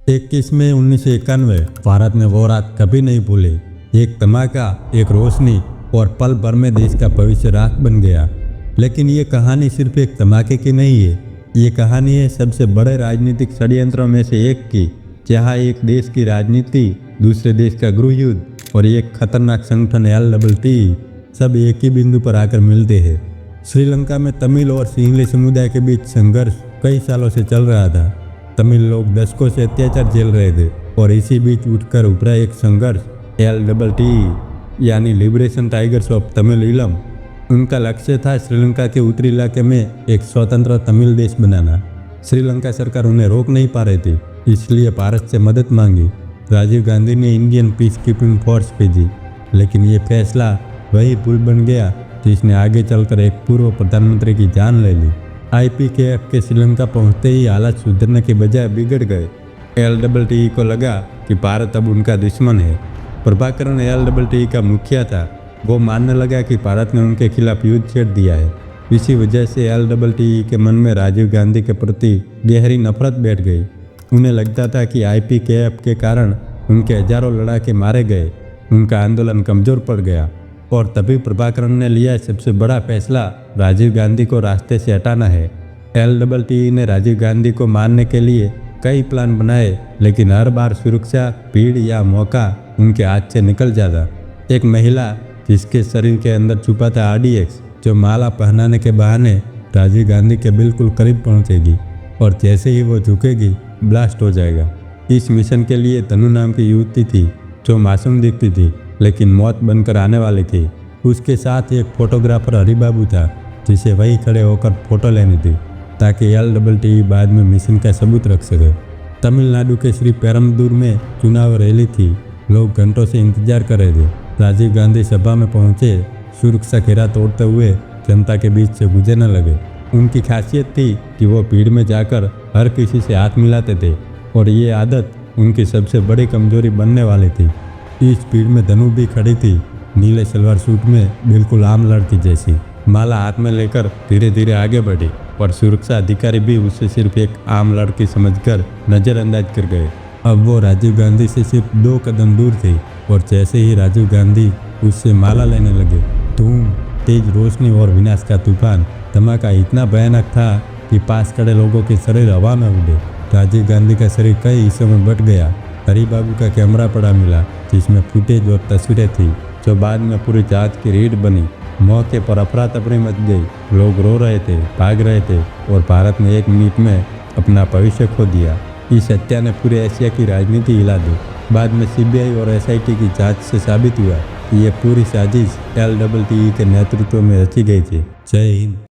21 मई 1991 भारत ने वो रात कभी नहीं भूली। एक धमाका, एक रोशनी और पल भर में देश का भविष्य राख बन गया। लेकिन ये कहानी सिर्फ एक धमाके की नहीं है, ये कहानी है सबसे बड़े राजनीतिक षड्यंत्रों में से एक की, जहाँ एक देश की राजनीति, दूसरे देश का गृह युद्ध और एक खतरनाक संगठन LTTE सब एक ही बिंदु पर आकर मिलते हैं। श्रीलंका में तमिल और सिंहली समुदाय के बीच संघर्ष कई सालों से चल रहा था। तमिल लोग दशकों से अत्याचार झेल रहे थे और इसी बीच उठकर उभरा एक संघर्ष LTTE यानी liberation tigers of Tamil Eelam. उनका लक्ष्य था श्रीलंका के उत्तरी इलाके में एक स्वतंत्र तमिल देश बनाना। श्रीलंका सरकार उन्हें रोक नहीं पा रही थी, इसलिए भारत से मदद मांगी। राजीव गांधी ने इंडियन पीस कीपिंग फोर्स भेजी, लेकिन ये फैसला वही पुल बन गया जिसने आगे चलकर एक पूर्व प्रधानमंत्री की जान ले ली। IPKF के श्रीलंका पहुंचते ही हालात सुधरने के बजाय बिगड़ गए। LTTE को लगा कि भारत अब उनका दुश्मन है। प्रभाकरण LTTE का मुखिया था। वो मानने लगा कि भारत ने उनके खिलाफ युद्ध छेड़ दिया है। इसी वजह से LTTE के मन में राजीव गांधी के प्रति गहरी नफरत बैठ गई। उन्हें लगता था कि IPKF के कारण उनके हजारों लड़ाके मारे गए, उनका आंदोलन कमजोर पड़ गया। और तभी प्रभाकरण ने लिया सबसे बड़ा फैसला, राजीव गांधी को रास्ते से हटाना है। LTTE ने राजीव गांधी को मारने के लिए कई प्लान बनाए, लेकिन हर बार सुरक्षा, भीड़ या मौका उनके हाथ से निकल जाता। एक महिला जिसके शरीर के अंदर छुपा था RDX, जो माला पहनाने के बहाने राजीव गांधी के बिल्कुल करीब पहुंचेगी और जैसे ही वो झुकेगी ब्लास्ट हो जाएगा। इस मिशन के लिए तनु नाम की युवती थी, जो मासूम दिखती थी लेकिन मौत बनकर आने वाली थी। उसके साथ एक फोटोग्राफर हरिबाबू था, जिसे वही खड़े होकर फोटो लेनी थी ताकि LTTE बाद में मिशन का सबूत रख सके। तमिलनाडु के श्री पेरम्बदूर में चुनाव रैली थी। लोग घंटों से इंतजार कर रहे थे। राजीव गांधी सभा में पहुंचे, सुरक्षा घेरा तोड़ते हुए जनता के बीच से गुजरने लगे। उनकी खासियत थी कि वो भीड़ में जाकर हर किसी से हाथ मिलाते थे और ये आदत उनकी सबसे बड़ी कमजोरी बनने वाली थी। इस भीड़ में धनु भी खड़ी थी, नीले सलवार सूट में, बिल्कुल आम लड़की जैसी। माला हाथ में लेकर धीरे धीरे आगे बढ़ी और सुरक्षा अधिकारी भी उसे सिर्फ एक आम लड़की समझकर नजरअंदाज कर गए। अब वो राजीव गांधी से सिर्फ 2 कदम दूर थी और जैसे ही राजीव गांधी उससे माला लेने लगे, धूम, तेज रोशनी और विनाश का तूफान। धमाका इतना भयानक था कि पास खड़े लोगों के शरीर हवा में उड़े। राजीव गांधी का शरीर कई हिस्सों में बट गया। हरिबाबू का कैमरा पड़ा मिला, जिसमें फुटेज और तस्वीरें थी, जो बाद में पूरी जांच की रीढ़ बनी। मौके पर अफरा तफरी मच गई। लोग रो रहे थे, भाग रहे थे और भारत ने 1 मिनट में अपना भविष्य खो दिया। इस हत्या ने पूरे एशिया की राजनीति हिला दी। बाद में CBI और SIT की जांच से साबित हुआ कि ये पूरी साजिश LTTE के नेतृत्व में रची गई थी। जय हिंद।